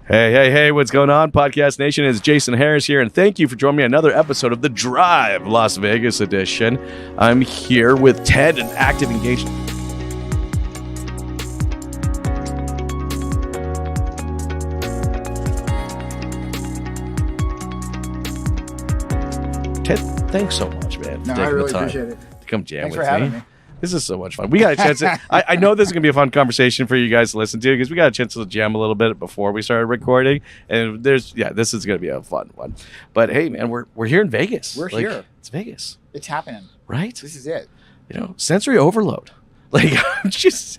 Hey, what's going on, Podcast Nation? It's Jason Harris here, and thank you for joining me on another episode of The Drive Las Vegas edition. I'm here with Ted and ActivEngage. Ted, thanks so much, man, for No, I taking really the time appreciate it. to come jam Thanks with for having me. This is so much fun. We got a chance. I know this is going to be a fun conversation for you guys to listen to because we got a chance to jam a little bit before we started recording. And this is going to be a fun one. But hey, man, we're here in Vegas. We're here. It's Vegas. It's happening. Right? This is it. Sensory overload. Like, just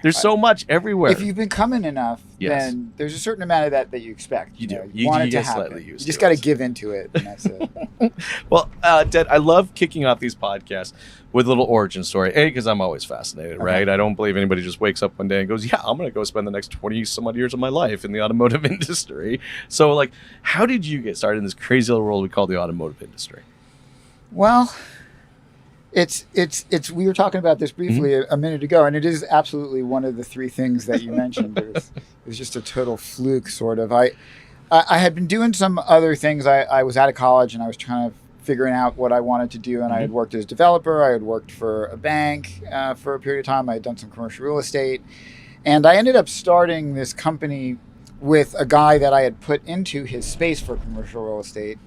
there's so much everywhere. If you've been coming enough, then there's a certain amount of that you expect. You do. You want it to get happen. slightly used You just to got to it. give into it, and that's it. Well, Ted, I love kicking off these podcasts with a little origin story. A, because I'm always fascinated, right? I don't believe anybody just wakes up one day and goes, yeah, I'm going to go spend the next 20 some odd years of my life in the automotive industry. So, like, how did you get started in this crazy little world we call the automotive industry? Well, it's. We were talking about this briefly a minute ago, and it is absolutely one of the three things that you mentioned. It was just a total fluke, sort of. I had been doing some other things. I was out of college, and I was trying to figuring out what I wanted to do, and I had worked as a developer. I had worked for a bank for a period of time. I had done some commercial real estate, and I ended up starting this company with a guy that I had put into his space for commercial real estate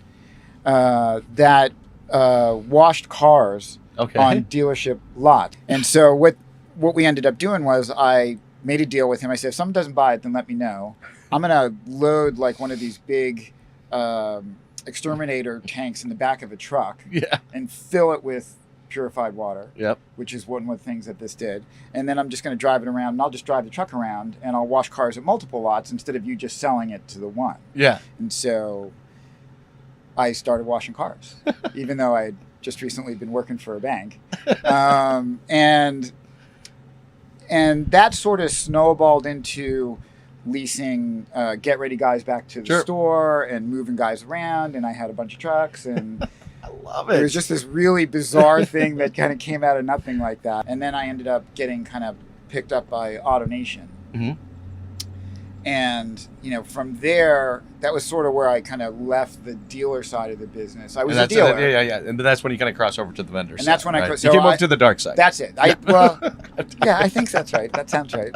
that washed cars on dealership lot. And so what we ended up doing was I made a deal with him. I said, if someone doesn't buy it, then let me know. I'm going to load like one of these big exterminator tanks in the back of a truck and fill it with purified water, which is one of the things that this did. And then I'm just going to drive it around, and I'll just drive the truck around, and I'll wash cars at multiple lots instead of you just selling it to the one. And so I started washing cars, even though I had just recently been working for a bank. And that sort of snowballed into leasing get ready guys back to the store and moving guys around, and I had a bunch of trucks, and I love it. It was just this really bizarre thing that kind of came out of nothing like that. And then I ended up getting kind of picked up by AutoNation. And from there, that was sort of where I kind of left the dealer side of the business. I was a dealer. And that's when you kind of cross over to the vendor side. And that's when right? so you came over to the dark side. That's it. I think that's right. That sounds right.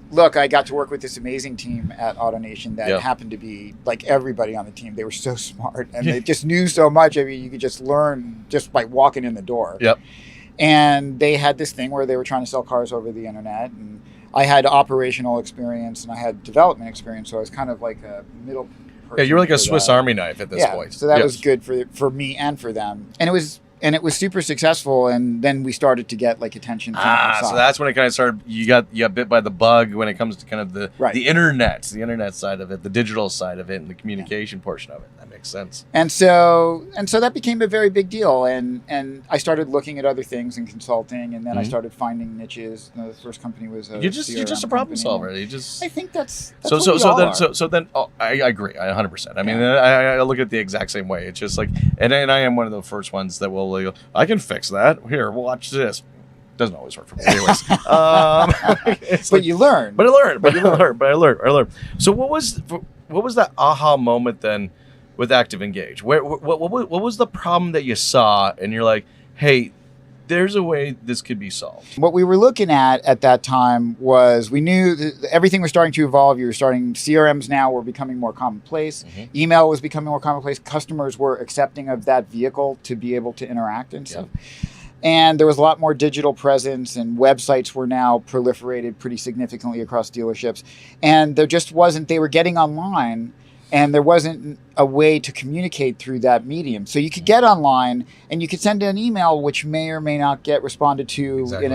Look, I got to work with this amazing team at AutoNation that happened to be like everybody on the team. They were so smart, and they just knew so much. I mean, you could just learn just by walking in the door. And they had this thing where they were trying to sell cars over the internet, and I had operational experience and I had development experience, so I was kind of like a middle person. Yeah, you were like a Swiss Army knife at this point. So that was good for me and for them. And it was super successful, and then we started to get like attention from outside. So that's when it kind of started. You got bit by the bug when it comes to kind of the internet side of it, the digital side of it, and the communication portion of it. That makes sense. And so that became a very big deal, and I started looking at other things in consulting, and then I started finding niches. The first company was you're just a problem solver. I think that's so then I agree 100%. I mean, I look at it the exact same way. It's just like, and I am one of the first ones that will. I can fix that. Here, watch this. Doesn't always work for me, anyways. But you learn. But I learned. So what was that aha moment then with ActivEngage? What was the problem that you saw, and you're like, hey, there's a way this could be solved? What we were looking at that time was we knew that everything was starting to evolve. You were starting CRMs now were becoming more commonplace. Email was becoming more commonplace. Customers were accepting of that vehicle to be able to interact and stuff. And there was a lot more digital presence, and websites were now proliferated pretty significantly across dealerships. And there just wasn't, they were getting online, and there wasn't a way to communicate through that medium. So you could get online and you could send an email, which may or may not get responded to in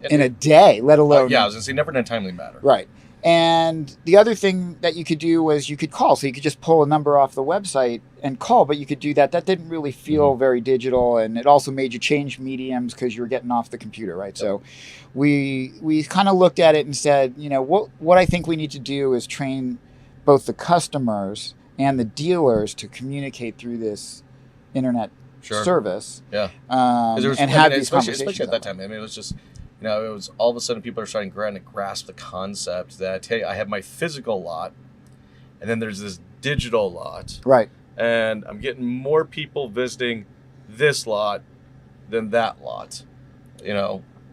a day, let alone. I was going to say never in a timely manner. Right. And the other thing that you could do was you could call. So you could just pull a number off the website and call, but you could do that. That didn't really feel very digital, and it also made you change mediums because you were getting off the computer, right? So we kind of looked at it and said, what I think we need to do is train both the customers and the dealers to communicate through this internet service. And have these conversations. Especially at that time. I mean, it was just, it was all of a sudden people are starting to grasp the concept that, hey, I have my physical lot, and then there's this digital lot. Right. And I'm getting more people visiting this lot than that lot.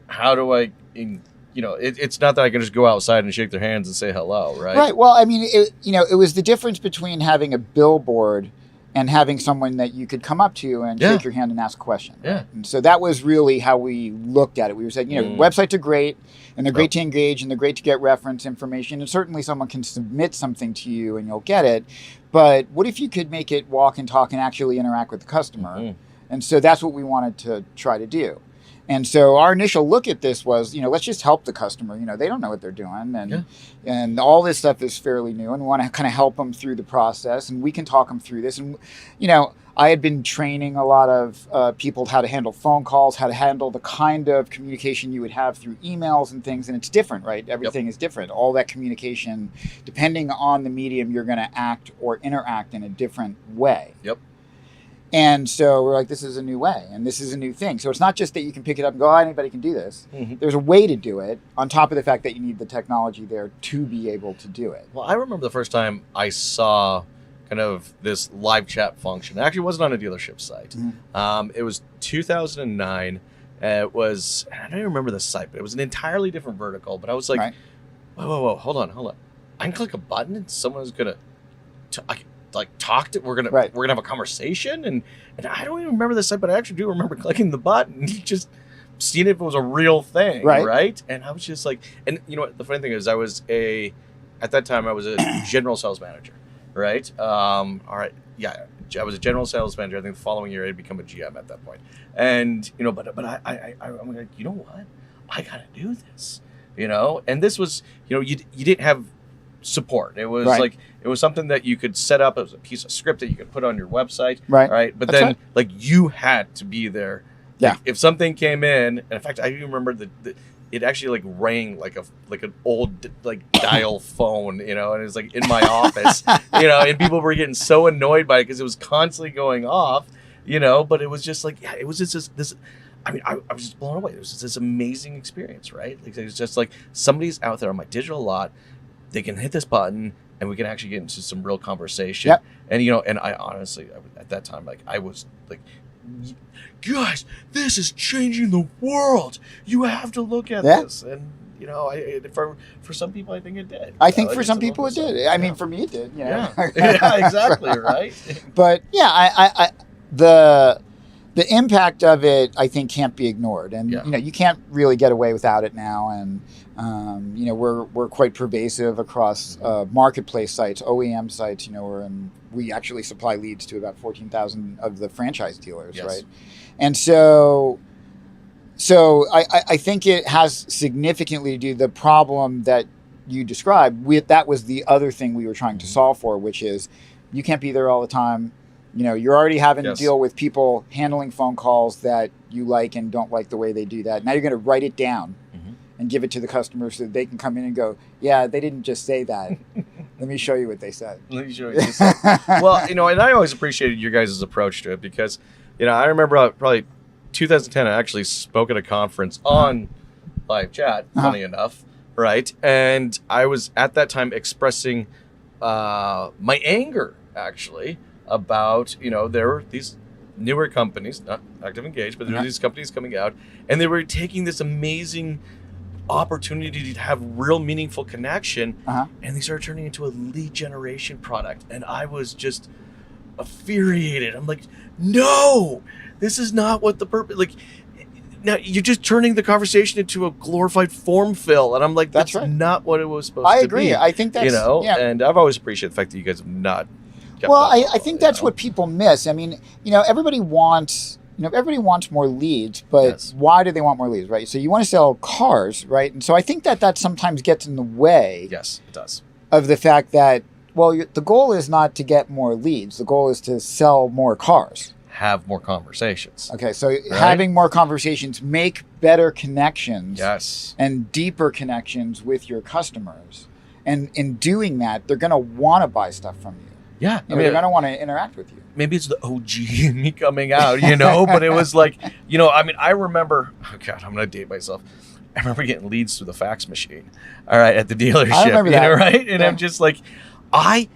How do I, it's not that I can just go outside and shake their hands and say hello, right? Right. Well, I mean, it was the difference between having a billboard and having someone that you could come up to and shake your hand and ask a question. Yeah. And so that was really how we looked at it. We were saying, websites are great, and they're great to engage, and they're great to get reference information, and certainly someone can submit something to you and you'll get it. But what if you could make it walk and talk and actually interact with the customer? Mm-hmm. And so that's what we wanted to try to do. And so our initial look at this was, let's just help the customer. They don't know what they're doing. And all this stuff is fairly new. And we want to kind of help them through the process. And we can talk them through this. And, I had been training a lot of people how to handle phone calls, how to handle the kind of communication you would have through emails and things. And it's different, right? Everything is different. All that communication, depending on the medium, you're going to act or interact in a different way. Yep. And so we're like, this is a new way, and this is a new thing. So it's not just that you can pick it up and go, oh, anybody can do this. Mm-hmm. There's a way to do it, on top of the fact that you need the technology there to be able to do it. Well, I remember the first time I saw kind of this live chat function. It actually wasn't on a dealership site. Mm-hmm. It was 2009. It was, I don't even remember the site, but it was an entirely different vertical. But I was like, whoa, hold on. I can click a button and someone's going to... talk to, we're gonna have a conversation, and I don't even remember the site, but I actually do remember clicking the button and just seeing if it was a real thing, right? And I was just like, and you know what, the funny thing is, at that time I was a general sales manager, right? I was a general sales manager. I think the following year I'd become a GM at that point, and but I'm like, you know what, I gotta do this, and this was, you didn't have support. It was it was something that you could set up. It was a piece of script that you could put on your website, right? But then you had to be there. Yeah. If something came in, and in fact, I even remember it actually rang like an old dial phone, and it was in my office, and people were getting so annoyed by it because it was constantly going off, but it was just it was just this. I mean, I was just blown away. It was just this amazing experience, right? It was just somebody's out there on my digital lot. They can hit this button, and we can actually get into some real conversation. Yep. And and I honestly, at that time, I was like, guys, this is changing the world. You have to look at this. And for some people, I think it did. I think for some people it did. I mean, for me, it did. Yeah, exactly, right. But the impact of it, I think, can't be ignored, and you can't really get away without it now. And we're quite pervasive across marketplace sites, OEM sites. We actually supply leads to about 14,000 of the franchise dealers, right? And so I think it has significantly to do the problem that you described. That was the other thing we were trying to solve for, which is you can't be there all the time. You're already having to deal with people handling phone calls that you like and don't like the way they do that. Now you're going to write it down and give it to the customer so that they can come in and go, yeah, they didn't just say that. Let me show you what they said. Well, and I always appreciated your guys' approach to it because, I remember probably 2010, I actually spoke at a conference on live chat, funny enough, right? And I was at that time expressing my anger, actually, about, there were these newer companies, not ActivEngage, but there were these companies coming out, and they were taking this amazing opportunity to have real meaningful connection, and they started turning into a lead generation product. And I was just infuriated. I'm like, no, this is not what the purpose, now you're just turning the conversation into a glorified form fill. And I'm like, that's not what it was supposed to be. I agree. I think that's, and I've always appreciated the fact that you guys have not. Well, I think that's what people miss. I mean, everybody wants more leads, but why do they want more leads, right? So you want to sell cars, right? And so I think that sometimes gets in the way. Yes, it does. Of the fact that, the goal is not to get more leads. The goal is to sell more cars. Have more conversations. Okay, so having more conversations, make better connections. Yes. And deeper connections with your customers. And in doing that, they're going to want to buy stuff from you. Yeah, they're going to want to interact with you. Maybe it's the OG in me coming out, but it was I remember, oh God, I'm going to date myself. I remember getting leads through the fax machine. All right, at the dealership. I remember that. Right? And Yeah. I'm just like, I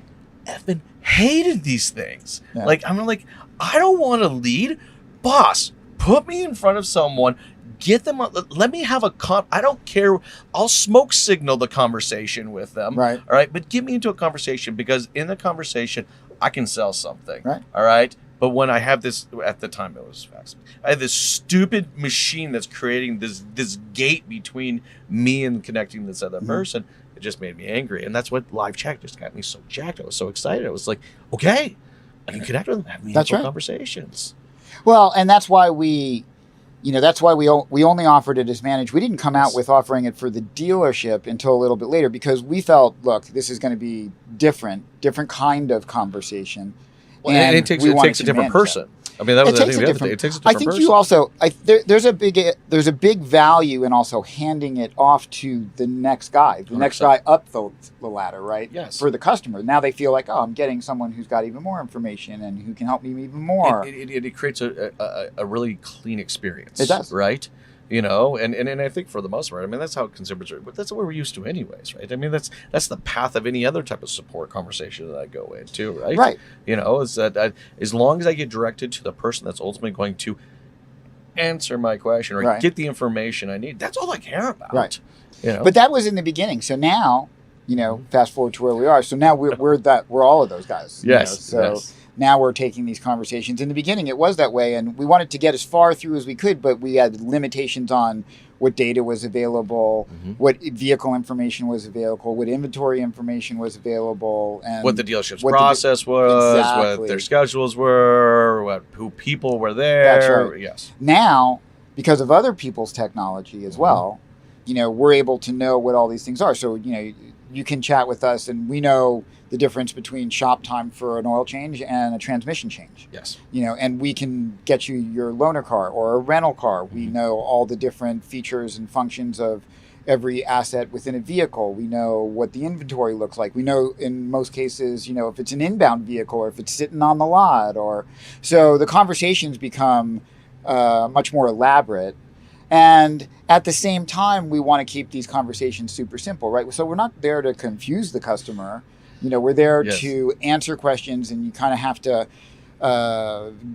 effing hated these things. Yeah. Like, I'm like, I don't want to lead. Boss, put me in front of someone. Get them. Let me have I don't care. I'll smoke signal the conversation with them. Right. All right. But get me into a conversation, because in the conversation, I can sell something. Right. All right. But when I have this, at the time it was fax, I had this stupid machine that's creating this gate between me and connecting this other person. It just made me angry. And that's what live chat just got me so jacked. I was so excited. I was like, okay, I can connect with them, have meaningful conversations. Well, and that's why we only offered it as managed. We didn't come out with offering it for the dealership until a little bit later, because we felt, look, this is going to be different kind of conversation. Well, and it takes a different person. I mean, that was the thing. It takes a different person. I think you also, there's a big value in also handing it off to the next guy, next guy up the ladder, right? Yes. For the customer. Now they feel like, oh, I'm getting someone who's got even more information and who can help me even more. It creates a really clean experience. It does. Right? You know, and I think for the most part, I mean, that's how consumers are, but that's what we're used to anyways, right? I mean, that's the path of any other type of support conversation that I go into, right? Right. You know, is that as long as I get directed to the person that's ultimately going to answer my question or get the information I need, that's all I care about. Right. You know? But that was in the beginning. So now, you know, fast forward to where we are. So now we're all of those guys. Yes. You know? So now we're taking these conversations. In the beginning, it was that way, and we wanted to get as far through as we could, but we had limitations on what data was available, what vehicle information was available, what inventory information was available, and what the dealership's process was, what their schedules were, who people were there. That's right. Yes. Now, because of other people's technology as well, you know, we're able to know what all these things are. So, you know, you can chat with us, and we know the difference between shop time for an oil change and a transmission change. Yes. You know, and we can get you your loaner car or a rental car. We know all the different features and functions of every asset within a vehicle. We know what the inventory looks like. We know in most cases, you know, if it's an inbound vehicle or if it's sitting on the lot, or so the conversations become much more elaborate. And at the same time, we want to keep these conversations super simple, right? So we're not there to confuse the customer. You know, we're there to answer questions, and you kind of have to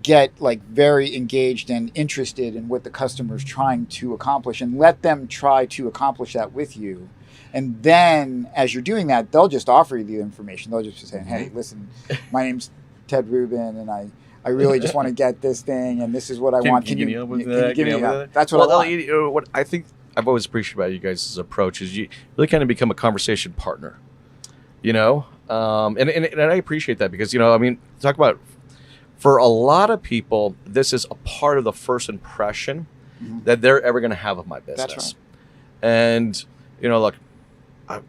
get like very engaged and interested in what the customer's trying to accomplish, and let them try to accomplish that with you. And then as you're doing that, they'll just offer you the information. They'll just say, hey, listen, my name's Ted Rubin, and I really just want to get this thing, and this is what I want. Can you give me that? That's what I want. What I think I've always appreciated about you guys' approach is you really kind of become a conversation partner. You know, and I appreciate that, because, you know, I mean, talk about, for a lot of people, this is a part of the first impression that they're ever going to have of my business. That's right. And, you know, look, I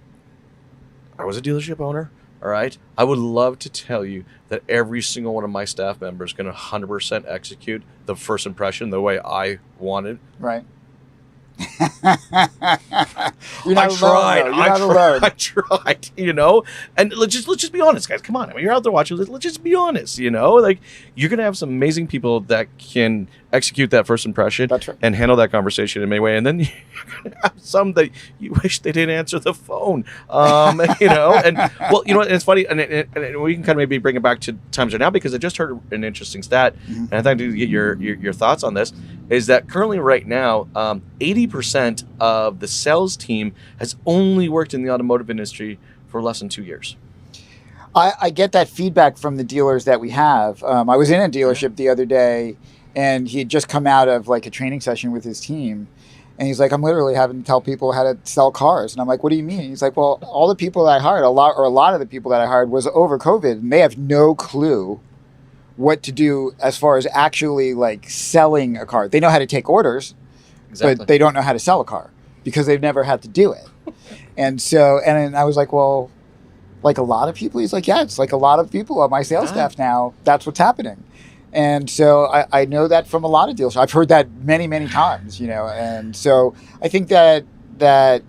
was a dealership owner. All right. I would love to tell you that every single one of my staff members is going to 100% execute the first impression the way I wanted. Right. You're not alone. I tried, you know, and let's just be honest, guys. Come on, I mean, you're out there watching. Let's just be honest, you know. Like, you're gonna have some amazing people that can execute that first impression and handle that conversation in many ways, and then you're gonna have some that you wish they didn't answer the phone, you know. And well, you know, it's funny, and we can kind of maybe bring it back to times right now, because I just heard an interesting stat, and I'd like to get your thoughts on this. Is that currently right now, 80% of the sales team has only worked in the automotive industry for less than 2 years. I get that feedback from the dealers that we have. I was in a dealership the other day, and he had just come out of like a training session with his team. And he's like, I'm literally having to tell people how to sell cars. And I'm like, what do you mean? He's like, well, all the people that I hired, a lot of the people that I hired was over COVID, and they have no clue what to do as far as actually like selling a car. They know how to take orders, but they don't know how to sell a car because they've never had to do it. And so, and I was like, well, like a lot of people, he's like, yeah, it's like a lot of people on my sales staff now, that's what's happening. And so I know that from a lot of deals. I've heard that many, many times, you know, and so I think that,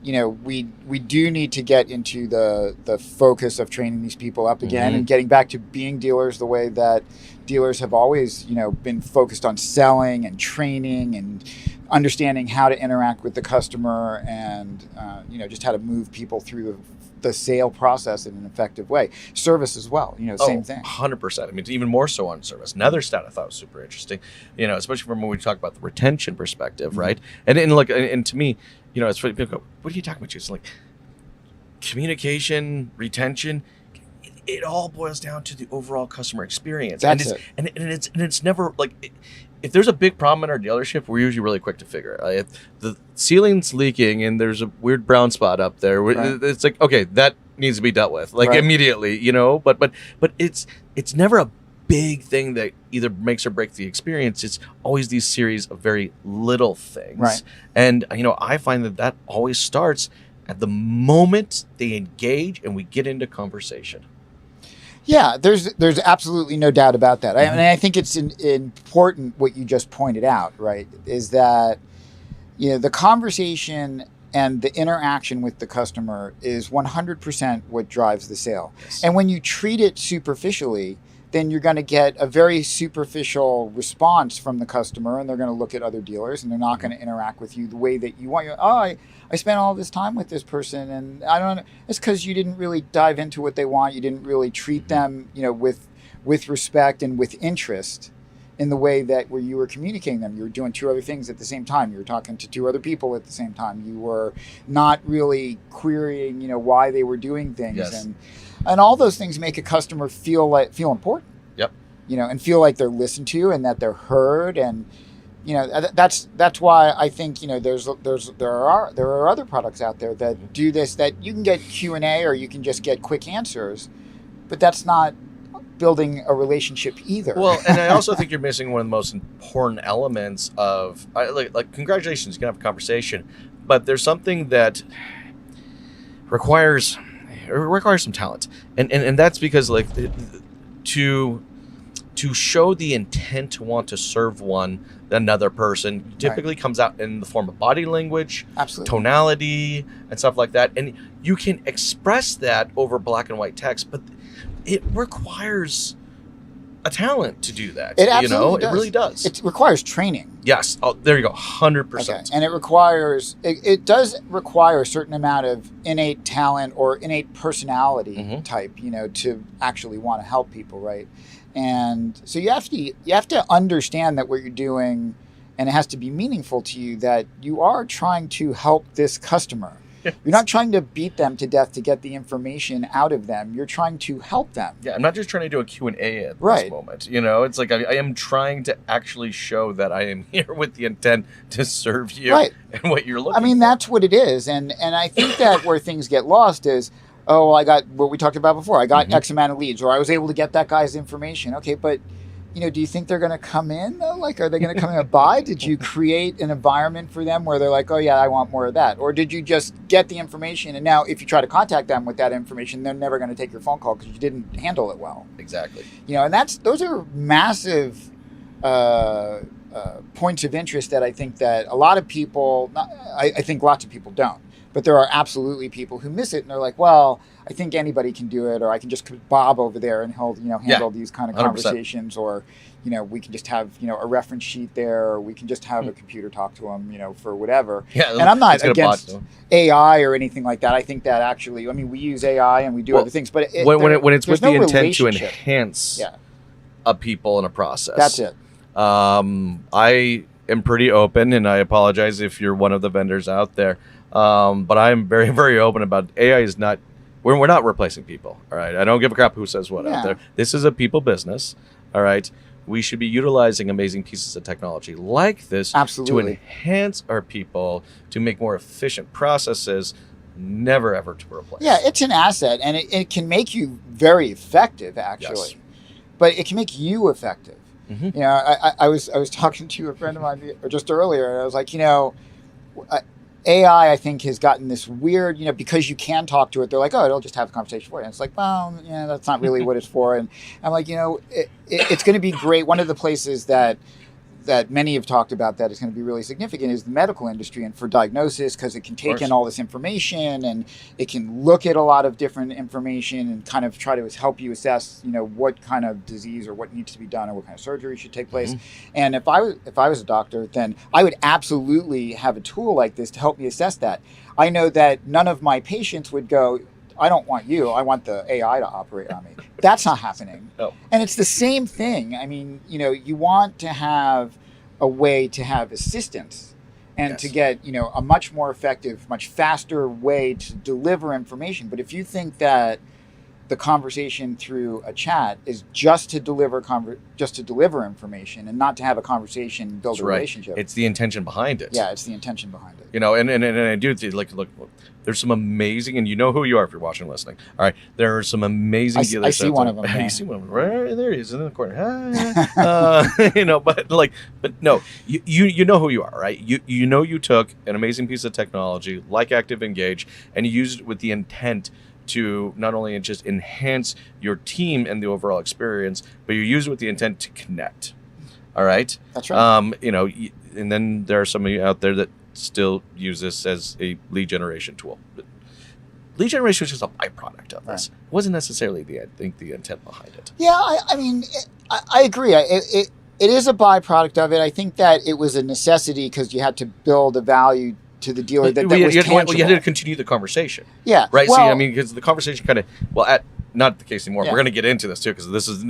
you know, we do need to get into the focus of training these people up again and getting back to being dealers the way that dealers have always, you know, been focused on selling and training and understanding how to interact with the customer and just how to move people through the sale process in an effective way. Service as well, same thing. 100%. I mean, even more so on service. Another stat I thought was super interesting, especially from when we talk about the retention perspective, right? And to me, it's funny, people go, what are you talking about? It's like communication, retention. It all boils down to the overall customer experience. That's it. And it's never like, if there's a big problem in our dealership, we're usually really quick to figure it. If the ceiling's leaking and there's a weird brown spot up there, right. It's like, okay, that needs to be dealt with, like immediately, But it's never a big thing that either makes or breaks the experience. It's always these series of very little things, right? And I find that always starts at the moment they engage and we get into conversation. Yeah, there's absolutely no doubt about that. I think it's important what you just pointed out, right? Is that the conversation and the interaction with the customer is 100% what drives the sale. Yes. And when you treat it superficially, then you're going to get a very superficial response from the customer, and they're going to look at other dealers, and they're not going to interact with you the way that you want. I spent all this time with this person, and I don't know. It's because you didn't really dive into what they want. You didn't really treat them, with respect and with interest in the way that where you were communicating them. You were doing two other things at the same time. You were talking to two other people at the same time. You were not really querying, why they were doing things. Yes. And all those things make a customer feel important. Yep. And feel like they're listened to and that they're heard. And that's why I think there are other products out there that do this, that you can get Q&A or you can just get quick answers, but that's not building a relationship either. Well, and I also think you're missing one of the most important elements of like congratulations, you can have a conversation, but there's something that requires some talent, and that's because to show the intent to want to serve another person typically comes out in the form of body language, absolutely, tonality, and stuff like that, and you can express that over black and white text, but it requires a talent to do that. It absolutely does. It really does. It requires training. Yes. Oh, there you go. 100%. Okay. And it does require a certain amount of innate talent or innate personality type, to actually want to help people, right? And so you have to understand that what you're doing, and it has to be meaningful to you, that you are trying to help this customer. Yes. You're not trying to beat them to death to get the information out of them. You're trying to help them. Yeah, I'm not just trying to do a Q&A at this moment. It's like I am trying to actually show that I am here with the intent to serve you and what you're looking for. That's what it is. And I think that where things get lost is, I got what we talked about before. I got X amount of leads, or I was able to get that guy's information. Okay, but do you think they're going to come in though? Like, are they going to come in and buy? Did you create an environment for them where they're like, oh yeah, I want more of that? Or did you just get the information, and now if you try to contact them with that information, they're never going to take your phone call because you didn't handle it well? Exactly. And those are massive points of interest that I think that a lot of people, I think lots of people don't. But there are absolutely people who miss it, and they're like, well, I think anybody can do it, or I can just put Bob over there and he'll, handle these kind of 100%. Conversations, or, we can just have, a reference sheet there, or we can just have a computer talk to him, for whatever. Yeah, and I'm not against AI or anything like that. I think that actually, we use AI and we do other things, but when it's with the intent to enhance a people in a process. That's it. I am pretty open, and I apologize if you're one of the vendors out there. But I'm very, very open about AI is not, we're not replacing people. All right. I don't give a crap who says what out there. This is a people business. All right. We should be utilizing amazing pieces of technology like this to enhance our people, to make more efficient processes, never ever to replace. Yeah, it's an asset, and it can make you very effective, actually. Yes. But it can make you effective. Mm-hmm. I was talking to a friend of mine just earlier, and I was like, AI, I think, has gotten this weird, because you can talk to it, they're like, oh, it'll just have a conversation for you. And it's like, well, that's not really what it's for. And I'm like, it's going to be great. One of the places that that many have talked about that is going to be really significant is the medical industry and for diagnosis, because it can take in all this information and it can look at a lot of different information and kind of try to help you assess, what kind of disease or what needs to be done or what kind of surgery should take place. And if I was a doctor, then I would absolutely have a tool like this to help me assess that. I know that none of my patients would go, I don't want you, I want the AI to operate on me. That's not happening. No. And it's the same thing. I mean, you want to have a way to have assistance and to get, a much more effective, much faster way to deliver information. But if you think that the conversation through a chat is just to deliver information and not to have a conversation, build a relationship. It's the intention behind it. Yeah, it's the intention behind it. And I do look. There's some amazing, and you know who you are if you're watching and listening. All right, there are some amazing dealers. I see one of them. You see one of them right there. He is in the corner. But no, you know who you are, right? You took an amazing piece of technology like ActivEngage and you used it with the intent to not only just enhance your team and the overall experience, but you use it with the intent to connect. All right. That's right. And then there are some of you out there that still use this as a lead generation tool. But lead generation was just a byproduct of this. It wasn't necessarily the intent behind it. Yeah, I agree. It is a byproduct of it. I think that it was a necessity because you had to build a value to the dealer that was tangible. You had to continue the conversation. Yeah. Right? Well, because the conversation kind of, not the case anymore. Yeah. We're going to get into this too because this is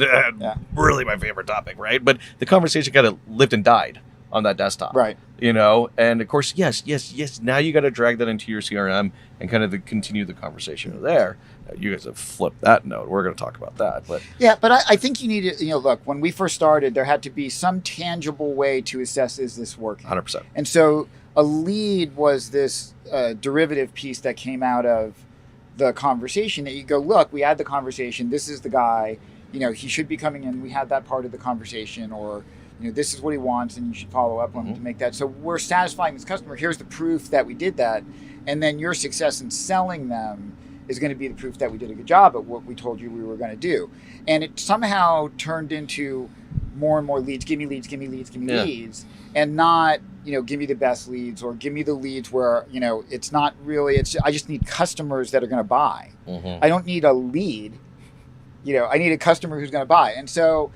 really my favorite topic, right? But the conversation kind of lived and died on that desktop. Right. And of course, yes. Now you got to drag that into your CRM and kind of continue the conversation there. You guys have flipped that note. We're going to talk about that. But I think you need to, look, when we first started, there had to be some tangible way to assess, is this working? 100%. And so a lead was this derivative piece that came out of the conversation that you go, look, we had the conversation. This is the guy, he should be coming in. We had that part of the conversation, or, this is what he wants and you should follow up on him to make that. So we're satisfying this customer. Here's the proof that we did that. And then your success in selling them is going to be the proof that we did a good job at what we told you we were going to do. And it somehow turned into more and more leads. Give me leads, give me leads, give me leads. And not, give me the best leads or give me the leads where, it's not really, I just need customers that are going to buy. I don't need a lead. I need a customer who's going to buy. And so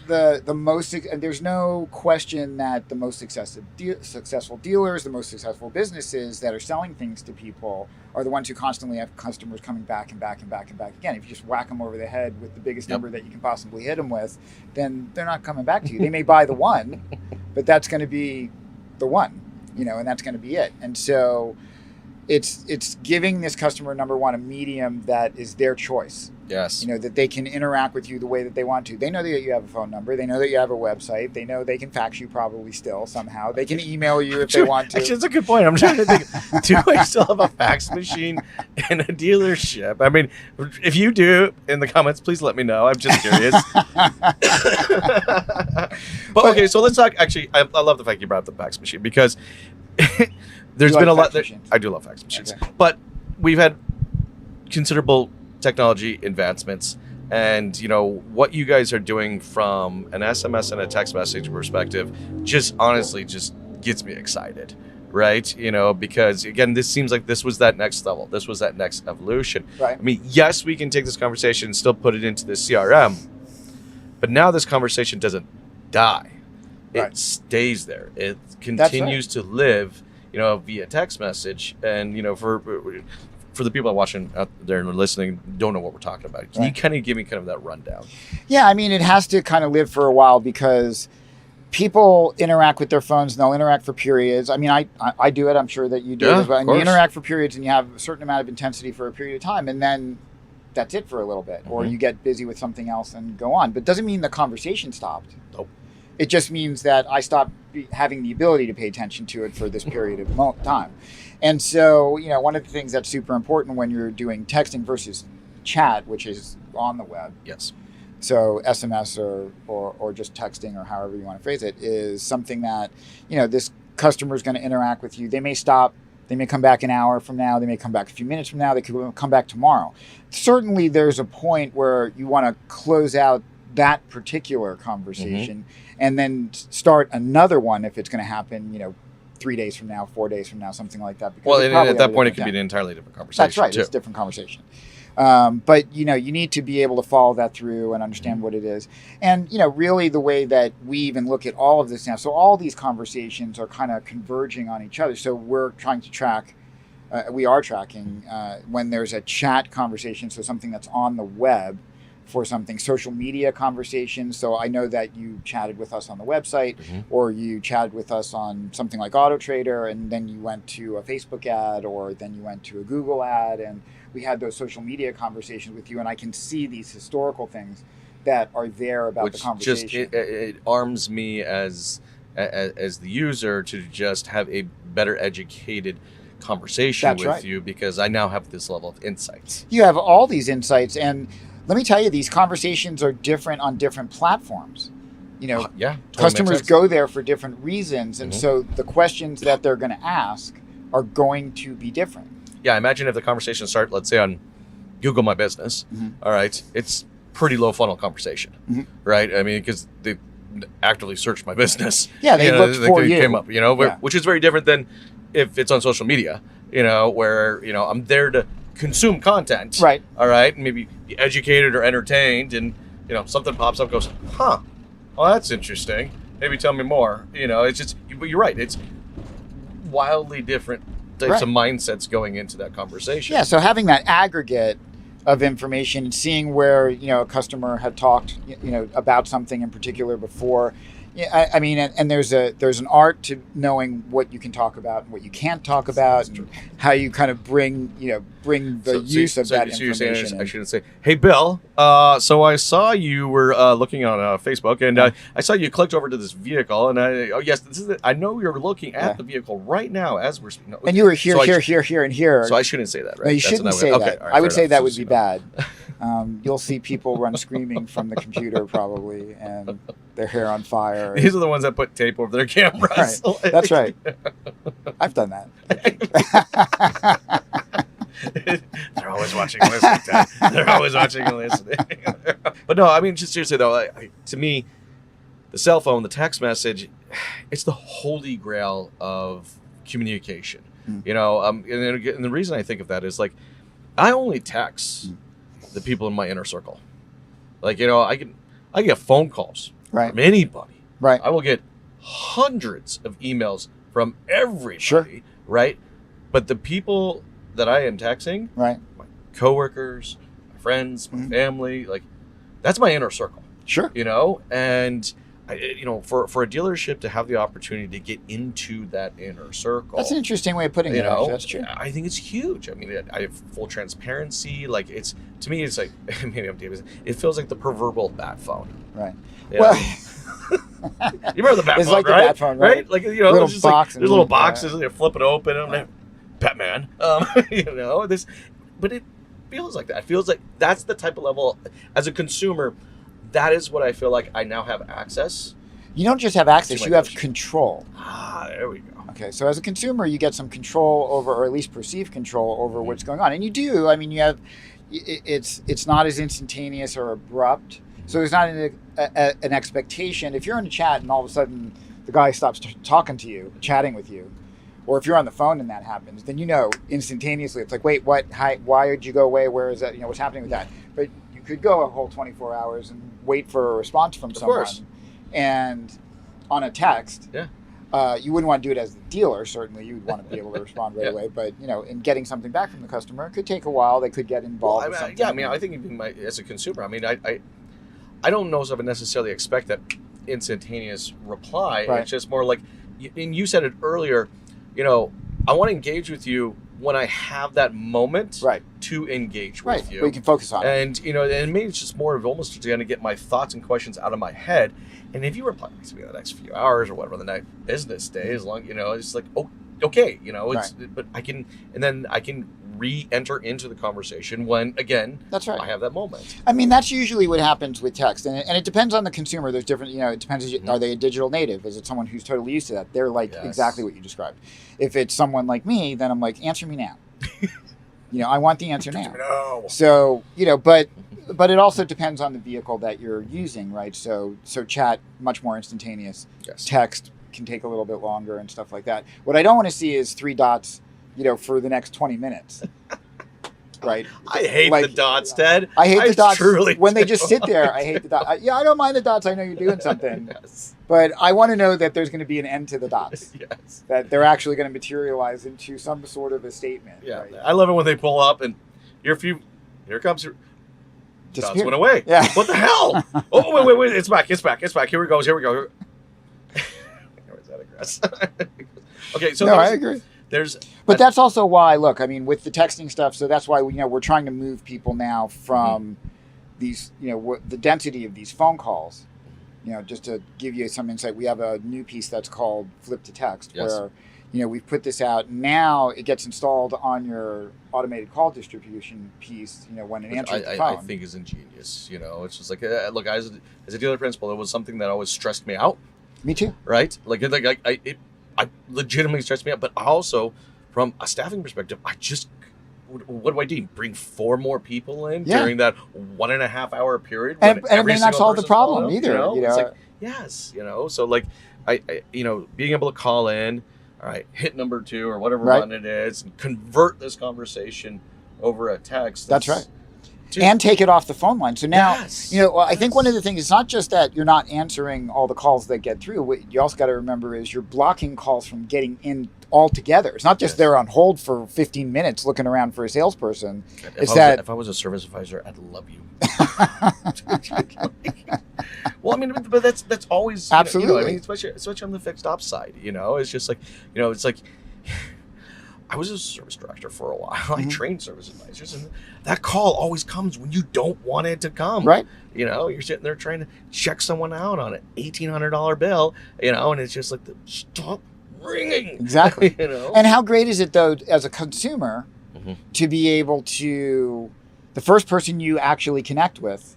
and there's no question that the most successful dealers, the most successful businesses that are selling things to people are the ones who constantly have customers coming back and back and back and back again. If you just whack them over the head with the biggest number that you can possibly hit them with, then they're not coming back to you. They may buy the one, but that's going to be the one, and that's going to be it. And so it's giving this customer, number one, a medium that is their choice. Yes. That they can interact with you the way that they want to. They know that you have a phone number. They know that you have a website. They know they can fax you probably still somehow. They can email you if they want to. Actually, that's a good point. I'm trying to think, do I still have a fax machine in a dealership? I mean, if you do, in the comments, please let me know. I'm just curious. But okay, so let's talk. Actually, I love the fact you brought up the fax machine because there's been a lot. I do love fax machines. Okay. But we've had considerable technology advancements, and what you guys are doing from an SMS and a text message perspective just honestly just gets me excited, right? Because again, this seems like this was that next level, this was that next evolution, right? I mean, yes, we can take this conversation and still put it into the CRM, but now this conversation doesn't die, it stays there, it continues to live via text message. And for the people that are watching out there and listening, don't know what we're talking about. Can you kind of give me kind of that rundown? Yeah, I mean, it has to kind of live for a while because people interact with their phones and they'll interact for periods. I mean, I do it. I'm sure that you do it. And you interact for periods and you have a certain amount of intensity for a period of time. And then that's it for a little bit. Or you get busy with something else and go on. But it doesn't mean the conversation stopped. Nope. It just means that I stopped having the ability to pay attention to it for this period of time. And so, one of the things that's super important when you're doing texting versus chat, which is on the web. Yes. So SMS or just texting or however you want to phrase it is something that, this customer is going to interact with you. They may stop. They may come back an hour from now. They may come back a few minutes from now. They could come back tomorrow. Certainly there's a point where you want to close out that particular conversation, and then start another one if it's going to happen, 3 days from now, 4 days from now, something like that. Well, and at that point, it could be an entirely different conversation. That's right. Too. It's a different conversation. But, you need to be able to follow that through and understand what it is. And, really the way that we even look at all of this now. So all these conversations are kind of converging on each other. So we're trying to track, we are tracking when there's a chat conversation. So something that's on the web for something, social media conversations. So I know that you chatted with us on the website, or you chatted with us on something like AutoTrader, and then you went to a Facebook ad, or then you went to a Google ad, and we had those social media conversations with you, and I can see these historical things that are there about the conversation. Just it arms me as the user to just have a better educated conversation with you, because I now have this level of insights. You have all these insights, and let me tell you, these conversations are different on different platforms. Totally customers go there for different reasons, and so the questions that they're going to ask are going to be different. Yeah, imagine if the conversation starts, let's say, on Google My Business. All right, it's pretty low funnel conversation, right? I mean, because they actively searched my business. Yeah, they looked for you. Came up, which is very different than if it's on social media, where I'm there to consume content, right? All right, and maybe be educated or entertained, and something pops up, goes, well, that's interesting, maybe tell me more. It's just, but you're right, it's wildly different types of mindsets going into that conversation. Yeah, so having that aggregate of information and seeing where a customer had talked about something in particular before. Yeah, I mean, and there's an art to knowing what you can talk about and what you can't talk about, and how you kind of bring the use of that information. I shouldn't say, hey, Bill. So I saw you were looking on Facebook, and I saw you clicked over to this vehicle, and yes, this is it. I know you're looking at the vehicle right now as we're speaking. And you were here, here, and here. So I shouldn't say that, right? No, you shouldn't say that. Okay, right, I would say enough. that would be bad. You'll see people run screaming from the computer probably, and their hair on fire. These are the ones that put tape over their cameras. Right. That's right. I've done that. They're always watching and listening, Ted. They're always watching and listening. But no, I mean, just seriously though, to me, the cell phone, the text message, it's the holy grail of communication. And the reason I think of that is, like, I only text the people in my inner circle. Like, I get phone calls from anybody. Right. I will get hundreds of emails from everybody. Sure. Right. But the people that I am texting, my coworkers, my friends, my family, like, that's my inner circle. Sure. And for a dealership to have the opportunity to get into that inner circle. That's an interesting way of putting it. That's true. I think it's huge. I mean, I have full transparency. Like, to me, it's like, maybe I'm David. It feels like the proverbial bat phone. Right. Well, you remember the bat it's phone, like right? the bat phone, right? Like, little just box. Like, there's little boxes, and you flip it open, and I'm like, Batman. This, but it feels like that. It feels like that's the type of level, as a consumer, that is what I feel like I now have access. You don't just have access, you have control. There we go. Okay, so as a consumer, you get some control over, or at least perceived control over what's going on. And you do. I mean, you have, it's not as instantaneous or abrupt. So there's not an expectation. If you're in a chat and all of a sudden the guy stops talking to you, chatting with you, or if you're on the phone and that happens, then instantaneously. It's like, wait, what? Hi, why did you go away? Where is that? What's happening with that? But you could go a whole 24 hours and wait for a response from someone. Of course. And on a text, you wouldn't want to do it as the dealer. Certainly, you would want to be able to respond right away. But in getting something back from the customer, it could take a while. They could get involved. With something. Yeah, I mean, I think even as a consumer, I mean, I don't know if I would necessarily expect that instantaneous reply. Right. It's just more like, and you said it earlier. I want to engage with you when I have that moment to engage with you. Where you can focus on it. And, and maybe it's just more of almost going to get my thoughts and questions out of my head. And if you reply to me in the next few hours or whatever, the next business day, as long, it's like, oh, okay, but I can re-enter into the conversation when, again, that's right. I have that moment. I mean, that's usually what happens with text. And it depends on the consumer. There's different, it depends, are they a digital native? Is it someone who's totally used to that? They're like exactly what you described. If it's someone like me, then I'm like, answer me now. I want the answer now. No. So, but but it also depends on the vehicle that you're using, right? So chat, much more instantaneous. Yes. Text can take a little bit longer and stuff like that. What I don't want to see is 3 dots, for the next 20 minutes. Right. I hate the dots, Ted. I hate the dots truly when they just sit there. I hate the dots. Yeah, I don't mind the dots. I know you're doing something. Yes. But I want to know that there's going to be an end to the dots. Yes. That they're actually going to materialize into some sort of a statement. Yeah. Right? I love it when they pull up and here comes your dots went away. Yeah. What the hell? Oh, wait. It's back. Here we go. Was that aggressive? Okay. So no, I agree. But that's also why, look, I mean, with the texting stuff, so that's why we're trying to move people now from these, the density of these phone calls. Just to give you some insight, we have a new piece that's called Flip to Text, where, we've put this out. Now it gets installed on your automated call distribution piece, when it answers the phone. I think is ingenious. It's just like, look, as a dealer principal, it was something that always stressed me out. Me too. Right? It legitimately stressed me out, but also from a staffing perspective, what do I do? Bring 4 more people in during that 1.5 hour period, and it may not solve the problem either. It's like, yes, so like I being able to call in, all right, hit number 2 or whatever one it is, and convert this conversation over a text. That's right. And take it off the phone line. So now, I think one of the things, it's not just that you're not answering all the calls that get through. What you also got to remember is you're blocking calls from getting in altogether. It's not just they're on hold for 15 minutes looking around for a salesperson. If I was a service advisor, I'd love you. Well, I mean, but that's always absolutely. Especially on the fixed ops side. It's just like it's like. I was a service director for a while. I trained service advisors, and that call always comes when you don't want it to come. Right. You're sitting there trying to check someone out on an $1,800 bill, and it's just like, stop ringing. Exactly. And how great is it, though, as a consumer, to be able to, the first person you actually connect with,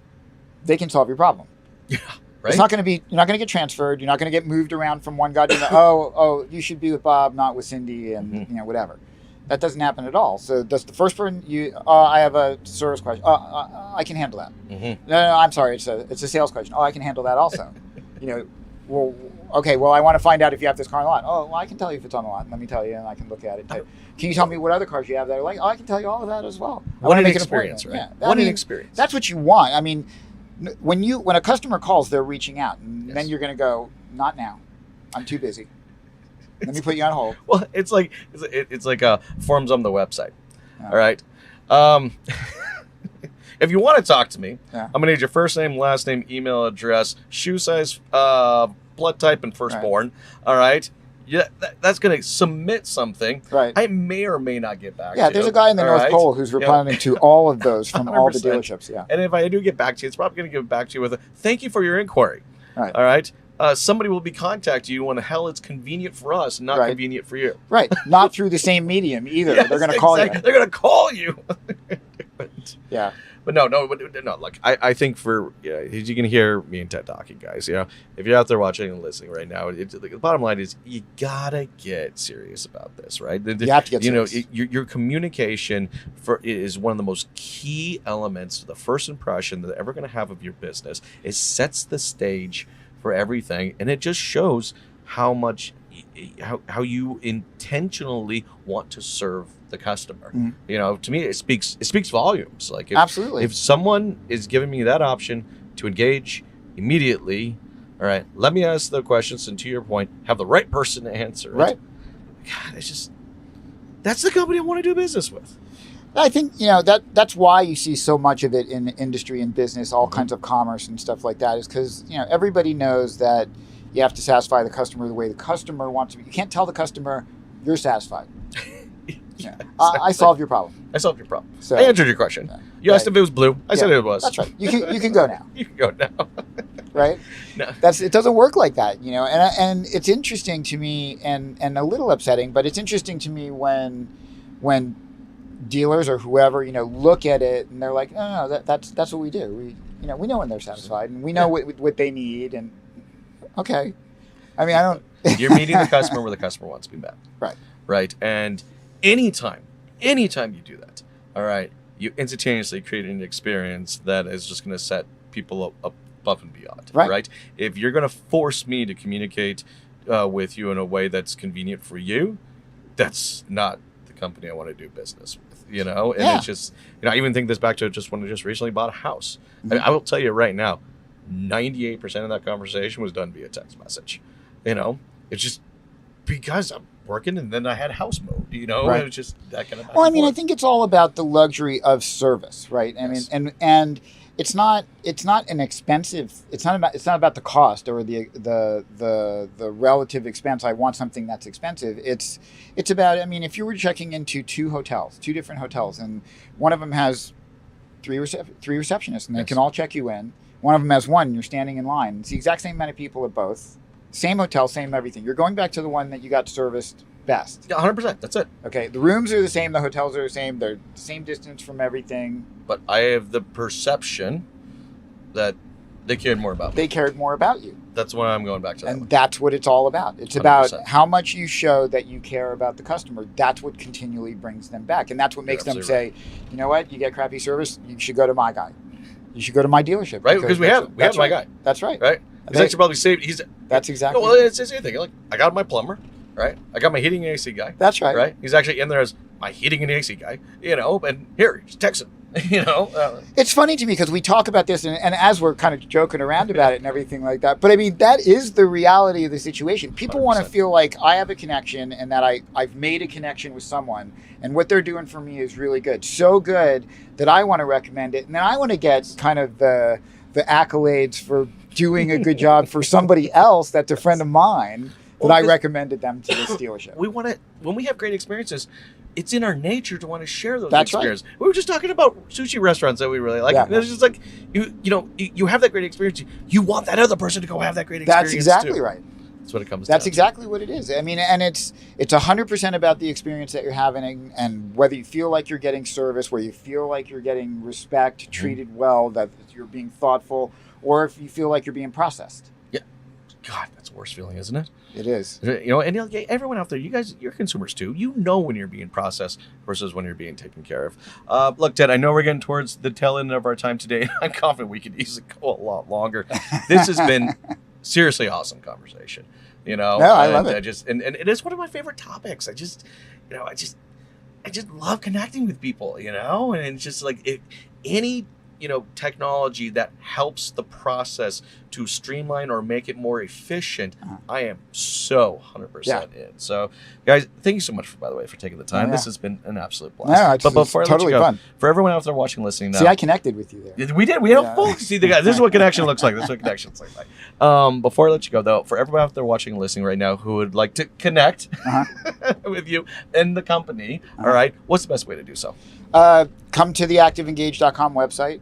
they can solve your problem. Yeah. Right? It's not going to be, you're not going to get transferred. You're not going to get moved around from one guy to you should be with Bob, not with Cindy, and whatever. That doesn't happen at all. So does the first person I have a service question. I can handle that. No, I'm sorry. It's a sales question. I can handle that also. Well, okay. Well, I want to find out if you have this car on the lot. Oh, well, I can tell you if it's on the lot. Let me tell you, and I can look at it. Can you tell me what other cars you have that are like? I can tell you all of that as well. What an experience, right? Yeah. What an experience. That's what you want. I mean, when a customer calls, they're reaching out, and then you're going to go, not now. I'm too busy. Let me put you on hold. Well, it's like forms on the website. Yeah. All right. If you want to talk to me, I'm going to need your first name, last name, email address, shoe size, blood type, and firstborn. Right. All right. Yeah, that's going to submit something. Right. I may or may not get back to you. Yeah, there's a guy in the North Pole who's responding to all of those from 100%. All the dealerships. Yeah. And if I do get back to you, it's probably going to get back to you with a thank you for your inquiry. Right. All right. Somebody will be contacting you when the hell it's convenient for us, not convenient for you. Right. Not through the same medium either. Yes, they're going to call you. They're going to call you. Yeah. But no. Look, I think you can hear me and Ted talking, guys. If you're out there watching and listening right now, the bottom line is you gotta get serious about this, right? You have to get serious. Your communication is one of the most key elements, the first impression that they're ever going to have of your business. It sets the stage for everything, and it just shows how much how you intentionally want to serve the customer. To me, it speaks volumes. Like absolutely, if someone is giving me that option to engage immediately, all right, let me ask the questions, and to your point, have the right person to answer it. Right. God, that's the company I want to do business with. I think that's why you see so much of it in industry and business, all kinds of commerce and stuff like that, is because everybody knows that you have to satisfy the customer the way the customer wants to be. You can't tell the customer you're satisfied. Exactly. I solved your problem. I solved your problem. So, I answered your question. You asked if it was blue. I said it was. That's right. You can go now. You can go now. Right? No. It doesn't work like that, And it's interesting to me, and a little upsetting, but it's interesting to me when dealers or whoever look at it and they're like, no, that's what we do. We know when they're satisfied, and we know what they need, and okay. I mean, I don't. You're meeting the customer where the customer wants to be met. Right. Right. And anytime you do that, all right, you instantaneously create an experience that is just going to set people up above and beyond. Right. If you're going to force me to communicate with you in a way that's convenient for you, that's not the company I want to do business with, you know? And Yeah. it's just, you know, I even think this back to just when I just recently bought a house. Mhm. I will tell you right now, 98% of that conversation was done via text message. You know, it's just because I'm working and then I had house mode, you know, Right. it was just that kind of back Well, I and mean, I forth. think it's all about the luxury of service, right? I Yes. mean, and it's not an expensive. It's not about the cost or the relative expense. I want something that's expensive. It's about. I mean, if you were checking into two different hotels, and one of them has three receptionists, and they Yes. can all check you in. One of them has one, and you're standing in line. It's the exact same amount of people at both. Same hotel, same everything. You're going back to the one that you got serviced best. Yeah, 100%. That's it. Okay, the rooms are the same, the hotels are the same, they're the same distance from everything. But I have the perception that they cared more about me. They cared more about you. That's why I'm going back to that one. And that's what it's all about. It's about 100%. how much you show that you care about the customer. That's what continually brings them back. And that's what makes them say, absolutely you know what, you get crappy service, you should go to my guy. You should go to my dealership. Right? Because we have that's my right. guy. That's right. Right? He's They- actually probably saved. That's exactly Well, it's the same thing. Like, I got my plumber, right? I got my heating and AC guy, That's right. right? He's actually in there as my heating and AC guy, you know, and here, just text him, you know. It's funny to me because we talk about this and as we're kind of joking around about it and everything like that. But I mean, that is the reality of the situation. People want to 100%. feel like I have a connection and that I've made a connection with someone and what they're doing for me is really good. So good that I want to recommend it. And then I want to get kind of the accolades for doing a good job for somebody else that's a friend of mine that Well, I 'cause- recommended them to this dealership. We want to, when we have great experiences, it's in our nature to want to share those That's right. experiences. We were just talking about sushi restaurants that we really like. Yeah. It's just like, you have that great experience. You want that other person to go have that great experience That's exactly too. right. That's what it comes That's down exactly what it is. I mean, and it's 100% about the experience that you're having, and whether you feel like you're getting service, where you feel like you're getting respect, treated well, that you're being thoughtful, or if you feel like you're being processed. to. God, that's the worst feeling, isn't it? It is. You know, and everyone out there, you guys, you're consumers too. You know when you're being processed versus when you're being taken care of. Look, Ted, I know we're getting towards the tail end of our time today. I'm confident we could easily go a lot longer. This has been seriously awesome conversation. You know, No, I love it. And it is one of my favorite topics. I just love connecting with people. You know, and it's just like any technology that helps the process to streamline or make it more efficient, I am so 100% in. So, guys, thank you so much, by the way, for taking the time. Oh, yeah. This has been an absolute blast. No, it's before I let totally you go, fun. for everyone out there watching, listening now, See, I connected with you there. we did. We had Yeah. a full see the guys. This is what connection looks like. This is what connection looks like. Before I let you go, though, for everyone out there watching and listening right now who would like to connect with you and the company, all right, what's the best way to do so? Come to the ActivEngage.com website.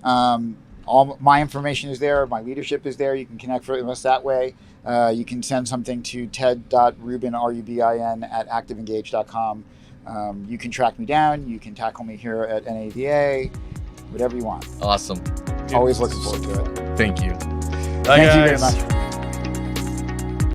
Mm-hmm. All my information is there. My leadership is there. You can connect with us that way. You can send something to ted.rubin, R-U-B-I-N, at ActivEngage.com. You can track me down. You can tackle me here at NADA, whatever you want. Awesome. Always looking forward to it. Thank you. Thank you very much.